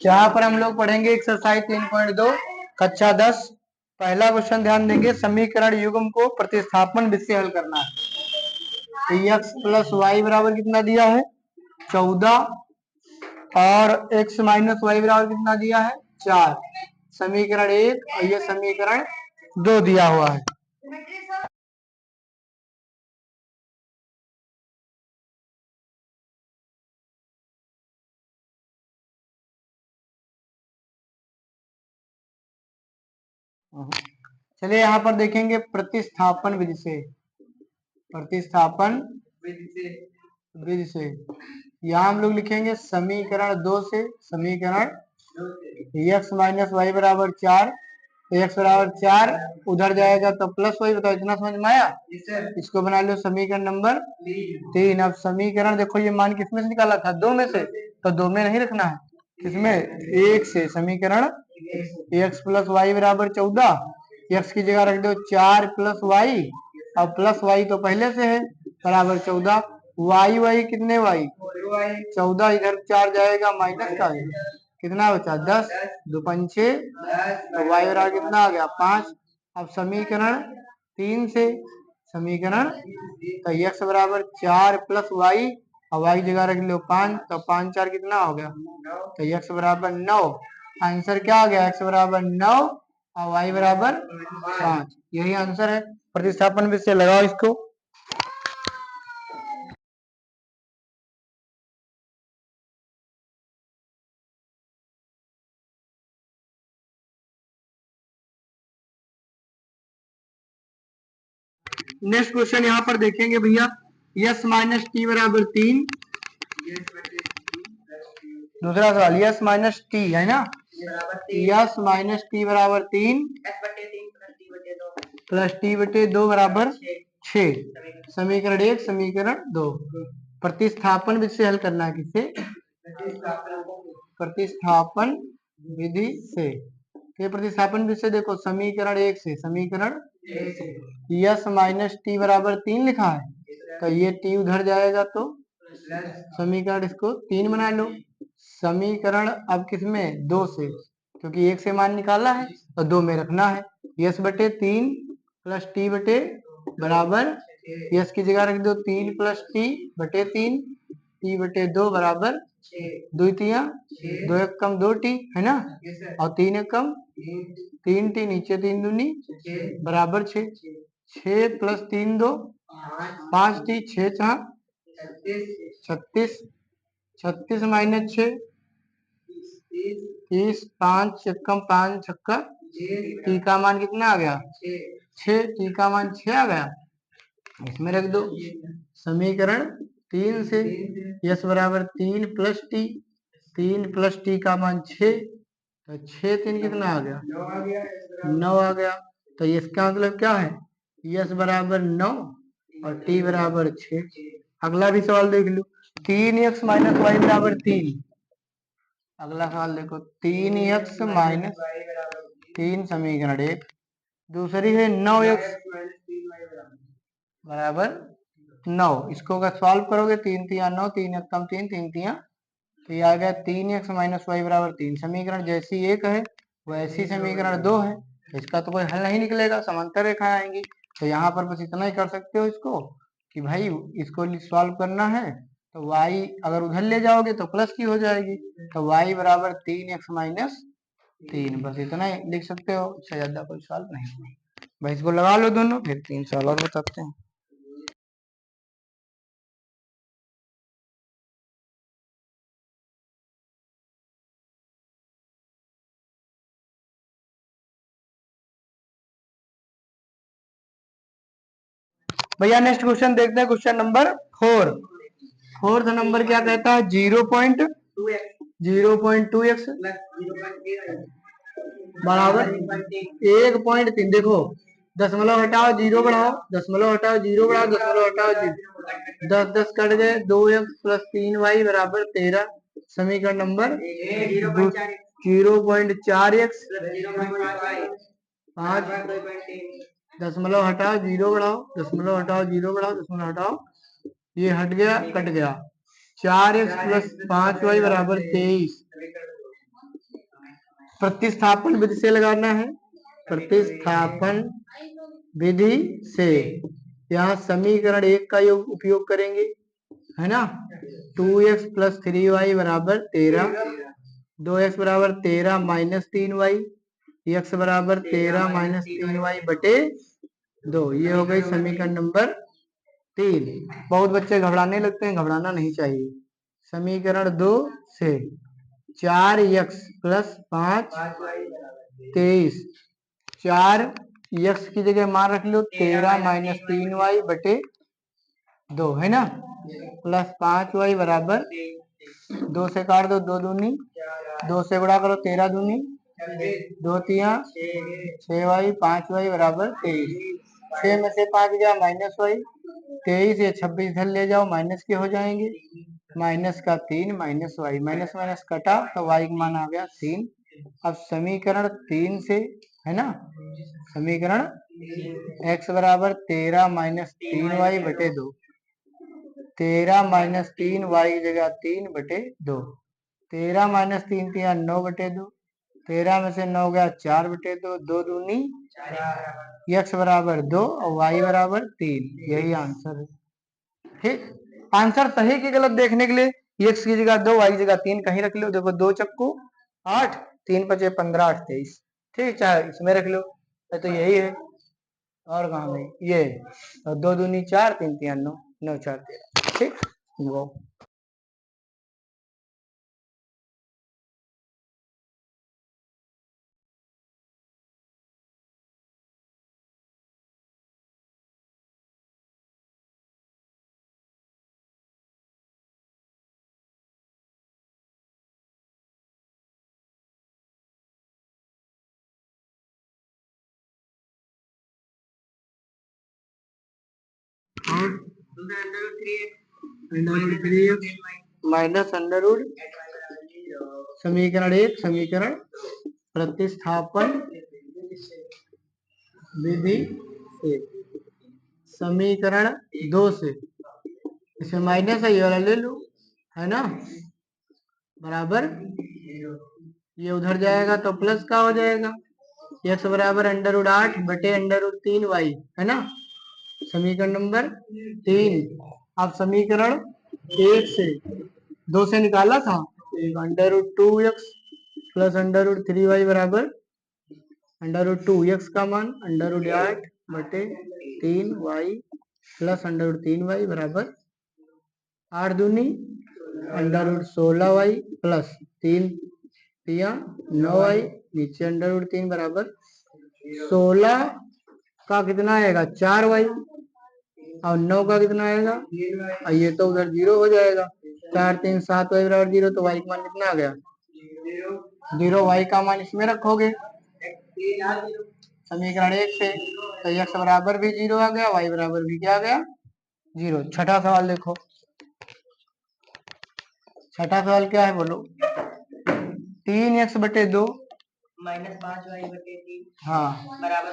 यहाँ पर हम लोग पढ़ेंगे एक्सरसाइज 3.2 कक्षा 10। पहला क्वेश्चन ध्यान देंगे, समीकरण युग्म को प्रतिस्थापन विधि से हल करना है। x प्लस वाई बराबर कितना दिया है 14 और x माइनस वाई बराबर कितना दिया है 4। समीकरण 1 और ये समीकरण 2 दिया हुआ है। चलिए यहाँ पर देखेंगे प्रतिस्थापन विधि से। प्रतिस्थापन विधि से यहाँ हम लोग लिखेंगे समीकरण 2 से समीकरण x माइनस वाई बराबर 4, x बराबर 4 उधर जाएगा तो प्लस वाई। बताओ इतना समझ में आया? इसको बना लो समीकरण नंबर 3। अब समीकरण देखो ये मान किसमें से निकाला था 2 में से, तो 2 में नहीं रखना है, किसमें 1 से। समीकरण x प्लस वाई बराबर 14, x की जगह रख दो 4 प्लस वाई, अब प्लस वाई तो पहले से है बराबर 14। वाई वाई कितने वाई 14, इधर 4 जाएगा माइनस का कितना बचा 10, 2 पंचे तो वाई बराबर कितना आ गया 5। अब समीकरण 3 से समीकरण तो x बराबर 4 प्लस वाई और वाई जगह रख लो 5, तो 5 4 कितना हो गया तो x बराबर 9। आंसर क्या आ गया x बराबर 9 और y बराबर 5। यही आंसर है। प्रतिस्थापन विधि से लगाओ इसको। नेक्स्ट क्वेश्चन यहाँ पर देखेंगे भैया, यस माइनस टी बराबर 3। दूसरा सवाल यस माइनस टी है ना, यस माइनस टी बराबर 3 प्लस टी बटे 2 बराबर 6। समीकरण 1 समीकरण 2। प्रतिस्थापन विधि से हल करना है। किससे? प्रतिस्थापन विधि से। ये प्रतिस्थापन विधि से देखो समीकरण 1 से समीकरण यस माइनस टी बराबर 3 लिखा है, तो ये टी उधर जाएगा तो समीकरण इसको 3 बना लो। समीकरण अब किसमें 2 से, क्योंकि 1 से मान निकाला है तो 2 में रखना है। यस बटे 3 प्लस टी बटे बराबर, यस की जगह रख दो 3 प्लस टी बटे 3, टी बटे 2 बराबर 2 तिया 2 एक कम 2 टी है ना, और 3 एक कम 3 टी, नीचे 3 दूनी बराबर 6। 6 प्लस 3 2 5 टी, 6 4 36, 36 माइनस 6 30, 5 एकम 5 छक्का, टी का मान कितना आ गया 6, टी का मान 6 आ गया, इसमें रख दो। समीकरण 3 से यस बराबर 3 प्लस टी, 3 प्लस टी का मान 6, तो 6 3 कितना आ गया 9 आ गया। तो इसका मतलब क्या है, यस बराबर 9 और टी बराबर 6। अगला भी सवाल देख लो, 3x माइनस वाई बराबर 3। अगला सवाल देखो 3x माइनस 3 समीकरण 1। दूसरी है 9x बराबर 9। इसको अगर सॉल्व करोगे 3 तिया 9, 3 एक कम 3, 3 तिया, तो ये आ गया 3x माइनस वाई बराबर 3। समीकरण जैसी 1 है वैसी समीकरण 2 है, इसका तो कोई हल नहीं निकलेगा, समांतर रेखाएं आएंगी। तो यहाँ पर बस इतना ही कर सकते हो इसको कि भाई इसको सॉल्व करना है तो y अगर उधर ले जाओगे तो प्लस की हो जाएगी, तो y बराबर 3x माइनस 3, बस इतना ही लिख सकते हो, इससे ज्यादा कोई सवाल नहीं। भाई इसको लगा लो दोनों, फिर 3 सवाल और बताते हैं। भैया नेक्स्ट क्वेश्चन देखते हैं, क्वेश्चन नंबर 4। फोर्थ नंबर क्या कहता है 0.2x बराबर 1.3। देखो दशमलव हटाओ जीरो बढ़ाओ, दशमलव हटाओ जीरो बढ़ाओ, दशमलव हटाओ जीरो, 10 10 कट गए, 2x प्लस 3y बराबर 13। समीकरण नंबर 0.4x 5, दशमलव हटाओ जीरो बढ़ाओ, दशमलव हटाओ जीरो बढ़ाओ, दशमलव हटाओ, ये हट गया कट गया, 4x प्लस 5y बराबर 23। प्रतिस्थापन विधि से लगाना है, प्रतिस्थापन विधि से। यहाँ समीकरण 1 का उपयोग करेंगे, है ना। 2x प्लस 3y बराबर 13, 2x बराबर 13 माइनस 3y, x बराबर 13 माइनस 3y बटे 2। ये हो गई समीकरण नंबर 3। बहुत बच्चे घबराने लगते हैं, घबराना नहीं चाहिए। समीकरण 2 से 4x प्लस 5 23, 4x की जगह मान रख लो 13 माइनस 3y बटे 2, है ना, प्लस 5y बराबर 2 से काट दो, 2 दूनी 2 से गुणा करो, 13 दूनी 2 तिया 6y, 5y बराबर 23। 6 में से 5 गया माइनस y, 23 या 26 इधर ले जाओ, माइनस के हो जाएंगे, माइनस का 3 माइनस y, माइनस माइनस कटा तो y का मान आ गया 3। अब समीकरण 3 से, है ना, समीकरण x बराबर 13 माइनस 3y बटे 2, 13 माइनस 3y की जगह 3 बटे 2, 13 माइनस 3 तिया 9 बटे 2, 13 में से 9 गया 4 बटे 2, 2 दूनी x बराबर 2 और y बराबर 3। यही आंसर है। ठीक, आंसर सही की गलत देखने के लिए x की जगह 2 y की जगह 3 कहीं रख लो। देखो 2 चक्कू 8, 3 पचे 15, 8 23। ठीक, चाहे इसमें रख लो, तो यही है, और कहाँ भाई ये, और 2 दूनी 4, 3 तिया 9, 9 4 13। ठीक, वो माइनस अंडर रूट, समीकरण 1, समीकरण प्रतिस्थापन विधि से। समीकरण 2 से, इसमें माइनस है, ये वाला ले लो, है ना, बराबर ये उधर जाएगा तो प्लस का हो जाएगा, x बराबर अंडर रूट 8 बटे अंडर रूट 3y, है ना, समीकरण नंबर 3। अब समीकरण 1 से 2 से निकाला था, under root 2x plus under root 3y बराबर अंडर रूट 2x का मान अंडर रूट 8 बटे 3y plus under root 3y बराबर 8 दूनी अंडर रूट 16y प्लस 3 तिया 9y, नीचे अंडर रूट 3 बराबर 16 का कितना आएगा 4y, और 9 का कितना आएगा, और ये तो उधर 0 हो जाएगा, 4 3 7 y बराबर 0, तो y का मान कितना आ गया 0। y का मान इसमें रखोगे समीकरण 1 से, तो x बराबर भी 0 आ गया, y बराबर भी क्या आ गया 0। छठा सवाल देखो, छठा सवाल क्या है बोलो। 3x बटे 2 माइनस 5y बटे 3, हाँ, बराबर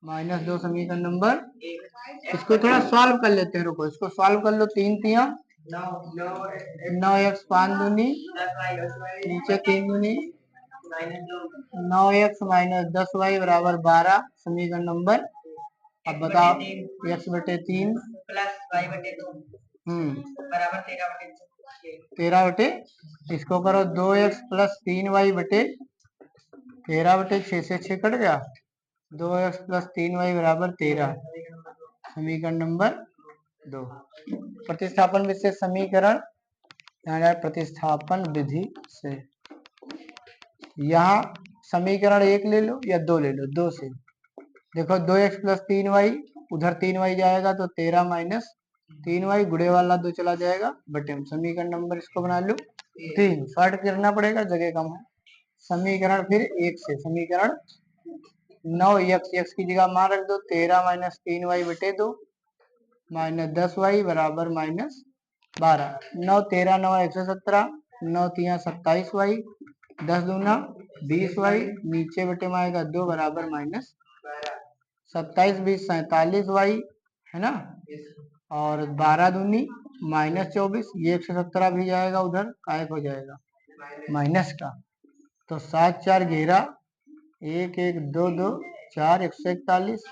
माइनस 2, समीकरण नंबर 1। इसको थोड़ा सॉल्व कर लेते हैं, रुको इसको सॉल्व कर लो। 3 तिया 9x 5 दूनी, नीचे 3 दूनी 9x माइनस 10y बराबर 12, समीकरण नंबर। अब बताओ x बटे 3 प्लस y बटे 2 बराबर 13 बटे, इसको करो 2x प्लस 3y बटे 13 बटे 6 से 6 कट गया, 2x प्लस 3y बराबर 13, समीकरण नंबर 2। प्रतिस्थापन विधि से समीकरण, प्रतिस्थापन विधि से यहाँ समीकरण 1 ले लो या 2 ले लो। 2 से देखो 2x प्लस 3y, उधर 3y जाएगा तो 13 माइनस 3y, गुड़े वाला 2 चला जाएगा बटे में, समीकरण नंबर इसको बना लो 3। शॉर्ट करना पड़ेगा, जगह कम है। समीकरण फिर 1 से, समीकरण 9x, x की जगह मान रख दो 13 माइनस 3y बटे 2 माइनस 10y बराबर माइनस 12, 9 13 9 117, 9 तिया 27y, 10 दूना 20y, नीचे बटे में आएगा 2 बराबर माइनस 27 20 47y, है ना, और 12 दूनी माइनस 24, ये 117 भी जाएगा उधर, गायब हो जाएगा माइनस का, तो 7 4 11, 1 1 2 2 4, 141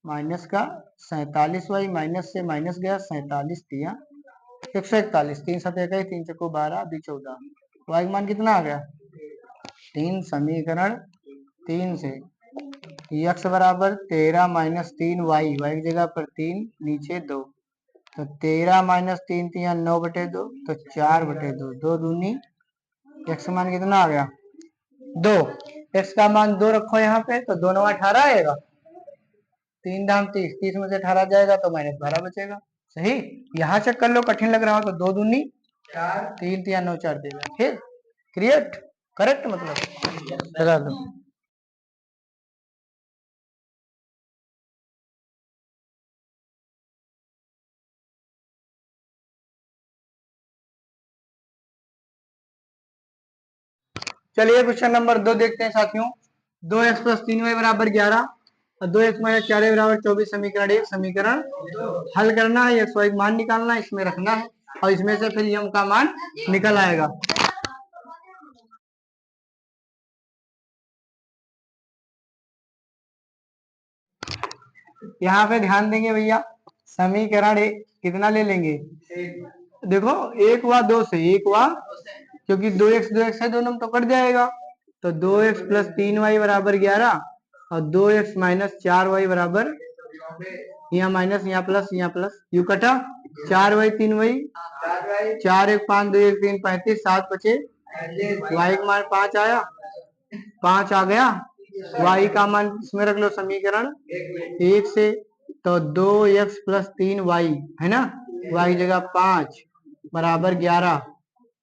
माइनस का 47y, माइनस से माइनस गया 47 दिया 141, 3 7 21, 3 चक्को 12, 2 14, y का मान कितना आ गया 3। समीकरण 3 से x बराबर 13 माइनस 3y, y की जगह पर 3 नीचे 2, तो 13 माइनस 3 3 9/2, तो 4/2, 2 दूनी x का मान कितना आ गया 2। x का मान 2 रखो यहाँ पे, तो 2 9 18 आएगा, 3 दाम 30, 30 में से 18 जाएगा तो -12 बचेगा। सही, यहाँ चेक कर लो, कठिन लग रहा हो तो 2 दूनी 4, 3 3 9 4 देगा। फिर क्रिएट करेक्ट मतलब लगा दो। चलिए क्वेश्चन नंबर 2 देखते हैं साथियों। 2x + 3y बराबर 11 और 2x - 4y बराबर 24, समीकरण 1। समीकरण हल करना है, x y मान निकालना है, इसमें रखना है और इसमें से फिर यम का मान निकल आएगा। यहाँ पे ध्यान देंगे भैया, समीकरण कितना ले लेंगे, देखो 1 हुआ 2 से, 1 हुआ क्योंकि 2x 2x है, दोनों में तो कट जाएगा, तो 2x + 3y बराबर 11 और 2x - 4y बराबर, यहाँ माइनस यहाँ प्लस यू कटा 4y 3y, 4 1 5 2 1 3 35, 7 बचे, y का मान 5 आया, 5 आ गया, y का मान इसमें रख लो समीकरण 1 से, तो 2x + 3y है ना, y की जगह 5 बराबर 11,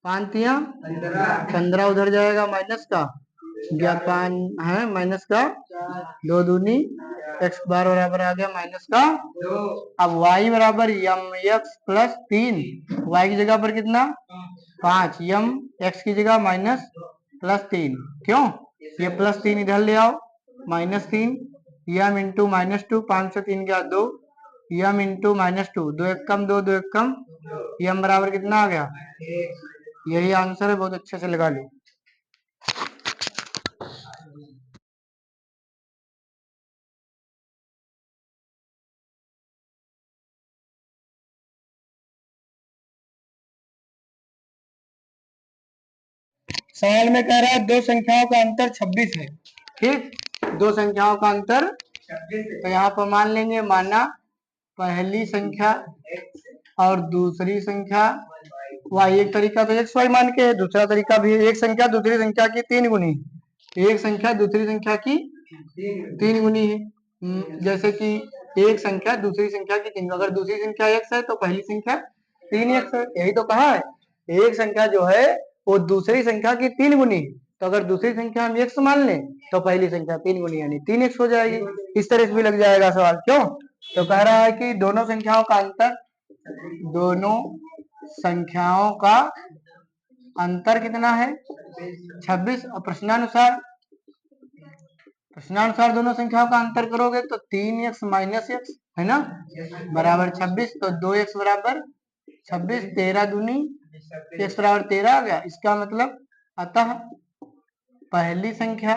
5 तिया 15 उधर जाएगा माइनस का, 5 है माइनस का 2 दूनी x बार बराबर आ गया माइनस का 2। अब y बराबर mx + 3, y की जगह पर कितना 5, यम x की जगह -+3, क्यों ये +3 इधर ले आओ, -3 यम इंटू -2, 5 से 3 गया 2, यम इंटू -2, 2 1 कम 2 2 1 कम, यम बराबर कितना आ गया, यही आंसर है, बहुत अच्छे से लगा लो। सवाल में कह रहा है दो संख्याओं का अंतर 26 है, ठीक, दो संख्याओं का अंतर 26 है, तो यहाँ पर मान लेंगे, माना पहली संख्या और दूसरी संख्या y, एक तरीका तो x y मान के है, दूसरा तरीका भी एक संख्या दूसरी संख्या की 3 गुनी, एक संख्या दूसरी संख्या की 3 गुनी है, जैसे कि एक संख्या दूसरी संख्या की 3, अगर दूसरी संख्या x है तो पहली संख्या 3x है, यही तो कहा है, एक संख्या जो है वो दूसरी संख्या की 3 गुनी, तो अगर दूसरी संख्या हम x मान लें तो पहली संख्या 3 गुनी यानी 3x हो जाएगी। इस तरह से भी लग जाएगा सवाल, क्यों, तो कह रहा है कि दोनों संख्याओं का अंतर, दोनों संख्याओं का अंतर कितना है 26, और प्रश्नानुसार दोनों संख्याओं का अंतर करोगे तो 3x - x है ना बराबर 26, तो 2x बराबर 26, 13 दूनी x बराबर 13 आ गया। इसका मतलब अतः पहली संख्या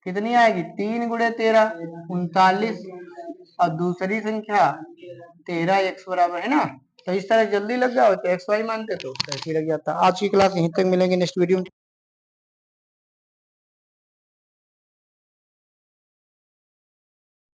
कितनी आएगी 3 × 13 39, और दूसरी संख्या 13x बराबर है ना, तो इस तरह जल्दी लग जाओ तो x y मानते तो ऐसे ही लग जाता। आज की क्लास यहीं तक, मिलेंगे नेक्स्ट वीडियो में।